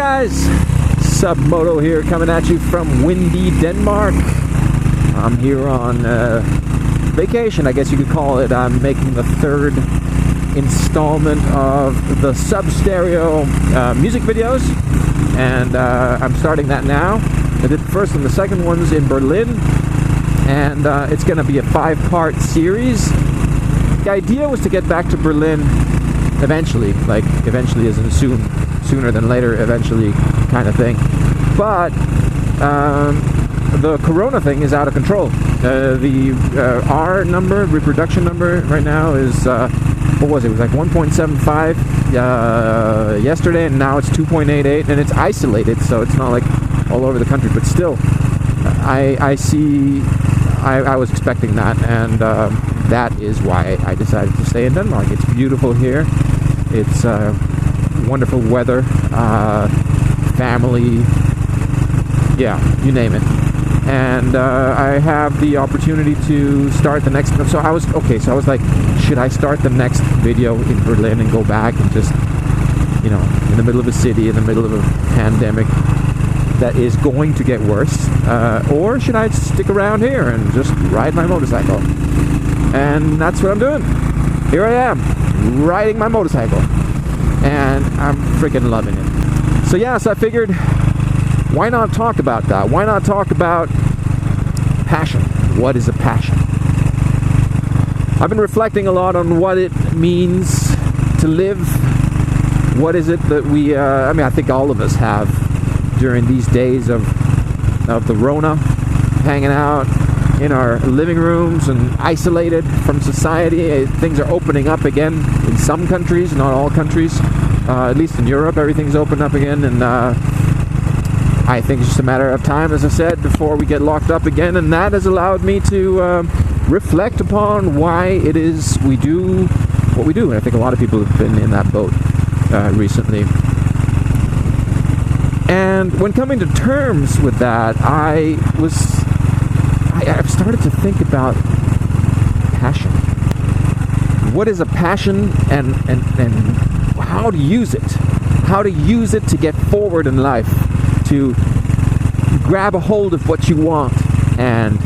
guys, Submoto here, coming at you from windy Denmark. I'm here on vacation, I guess you could call it. I'm making the third installment of the Sub-Stereo music videos, and I'm starting that now. I did the first and the second ones in Berlin, and it's going to be a 5-part series. The idea was to get back to Berlin eventually, like eventually as in sooner than later, eventually kind of thing. But the corona thing is out of control. The R number, reproduction number right now is, what was it? It was like 1.75 yesterday, and now it's 2.88, and it's isolated, so it's not like all over the country, but still, I was expecting that, and that is why I decided to stay in Denmark. It's beautiful here. It's wonderful weather, family, yeah, you name it. And I have the opportunity to start the next. So I was like, should I start the next video in Berlin and go back and just, you know, in the middle of a city, in the middle of a pandemic that is going to get worse, or should I stick around here and just ride my motorcycle? And that's what I'm doing. Here I am, riding my motorcycle, and I'm freaking loving it. So yeah, so I figured, why not talk about that? Why not talk about passion? What is a passion? I've been reflecting a lot on what it means to live. What is it that we, I think all of us have during these days of the Rona, hanging out in our living rooms and isolated from society. Things are opening up again in some countries, not all countries. At least in Europe, everything's opened up again, and I think it's just a matter of time, as I said, before we get locked up again, and that has allowed me to reflect upon why it is we do what we do. And I think a lot of people have been in that boat recently. And when coming to terms with that, I've started to think about passion. What is a passion, and how to use it? How to use it to get forward in life, to grab a hold of what you want and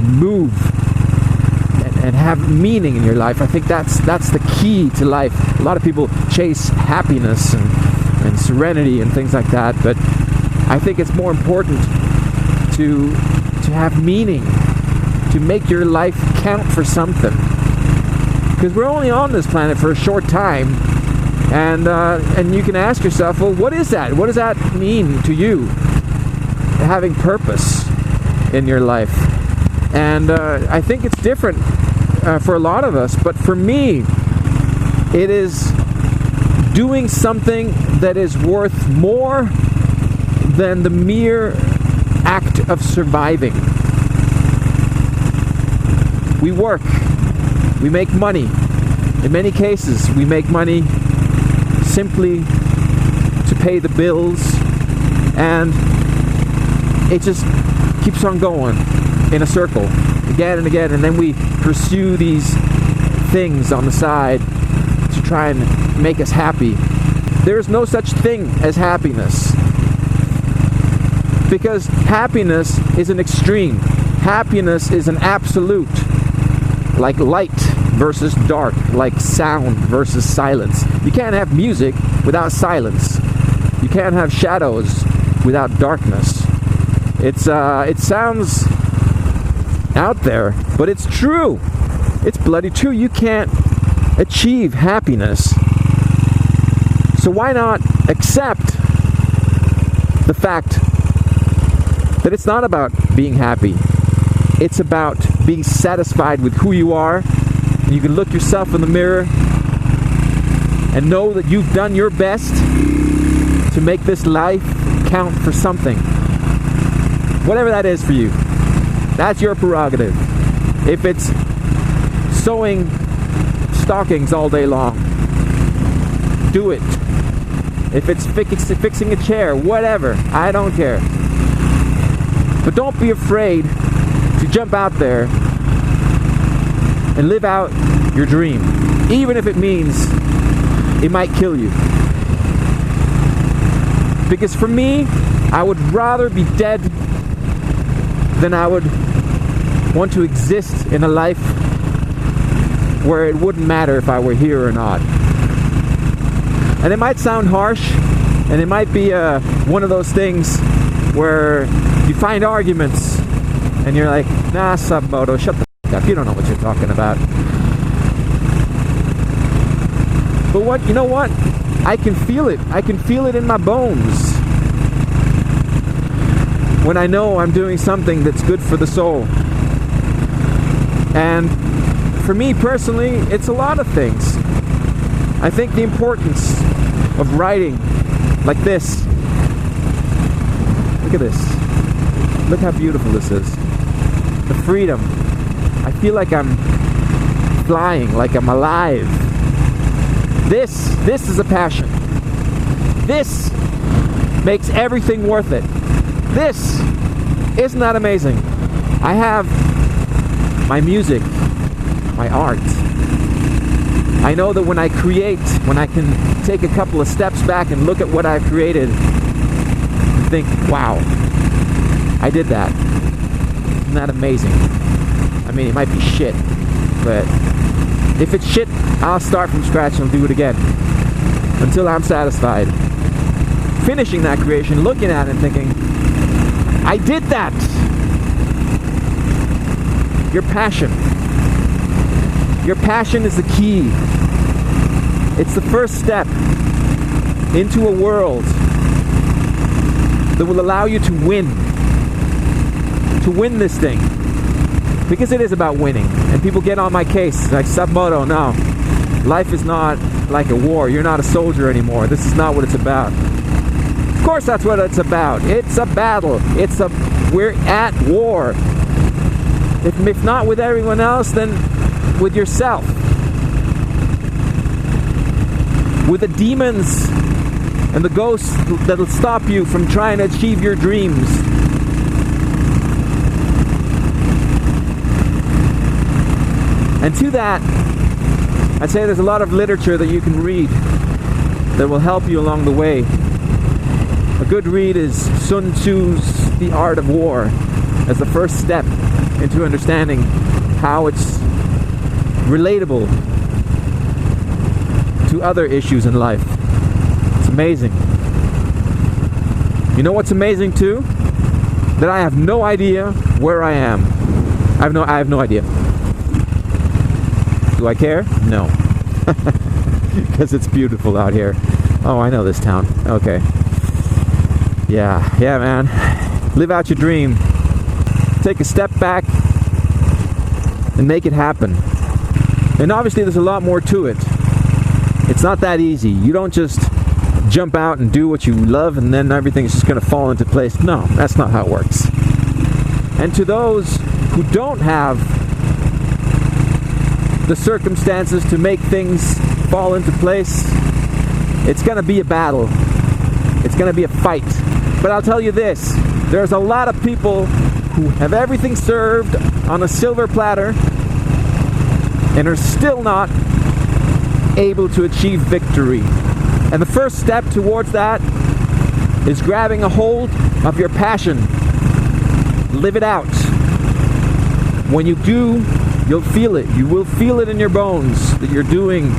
move and have meaning in your life. I think that's the key to life. A lot of people chase happiness and serenity and things like that, but I think it's more important to have meaning, to make your life count for something, because we're only on this planet for a short time, and you can ask yourself, well, what is that? What does that mean to you, having purpose in your life? And I think it's different for a lot of us, but for me, it is doing something that is worth more than the mere act of surviving. We work, we make money. In many cases, we make money simply to pay the bills, and it just keeps on going in a circle again and again, and then we pursue these things on the side to try and make us happy. There is no such thing as happiness, because happiness is an extreme. Happiness is an absolute, like light versus dark, like sound versus silence. You can't have music without silence. You can't have shadows without darkness. It sounds out there, but it's true. It's bloody true. You can't achieve happiness. So why not accept the fact that it's not about being happy. It's about being satisfied with who you are. You can look yourself in the mirror and know that you've done your best to make this life count for something. Whatever that is for you. That's your prerogative. If it's sewing stockings all day long, do it. If it's fixing a chair, whatever, I don't care. But don't be afraid to jump out there and live out your dream, even if it means it might kill you. Because for me, I would rather be dead than I would want to exist in a life where it wouldn't matter if I were here or not. And it might sound harsh, and it might be one of those things where you find arguments and you're like, nah, Submoto, shut the f*** up, you don't know what you're talking about. But you know what? I can feel it. I can feel it in my bones when I know I'm doing something that's good for the soul. And for me personally, it's a lot of things. I think the importance of writing like this. Look at this. Look how beautiful this is. The freedom. I feel like I'm flying, like I'm alive. This is a passion. This makes everything worth it. This, isn't that amazing? I have my music, my art. I know that when I create, when I can take a couple of steps back and look at what I've created and think, wow, I did that. Isn't that amazing? I mean, it might be shit, but if it's shit, I'll start from scratch and do it again until I'm satisfied. Finishing that creation, looking at it and thinking, I did that. Your passion. Your passion is the key. It's the first step into a world that will allow you to win this thing. Because it is about winning. And people get on my case, like, Submoto, no. Life is not like a war. You're not a soldier anymore. This is not what it's about. Of course that's what it's about. It's a battle. We're at war. If not with everyone else, then with yourself. With the demons and the ghosts that'll stop you from trying to achieve your dreams. And to that, I'd say there's a lot of literature that you can read that will help you along the way. A good read is Sun Tzu's The Art of War as the first step into understanding how it's relatable to other issues in life. It's amazing. You know what's amazing too? That I have no idea where I am. I have no idea. Do I care? No. Because it's beautiful out here. Oh, I know this town. Okay. Yeah, man. Live out your dream. Take a step back and make it happen. And obviously there's a lot more to it. It's not that easy. You don't just jump out and do what you love and then everything's just going to fall into place. No, that's not how it works. And to those who don't have the circumstances to make things fall into place, it's going to be a battle. It's going to be a fight. But I'll tell you this, there's a lot of people who have everything served on a silver platter and are still not able to achieve victory. And the first step towards that is grabbing a hold of your passion. Live it out. When you do, you'll feel it. You will feel it in your bones that you're doing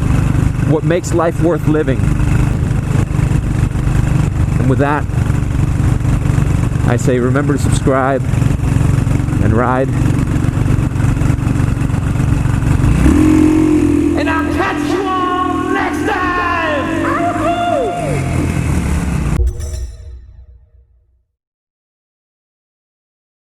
what makes life worth living. And with that, I say remember to subscribe and ride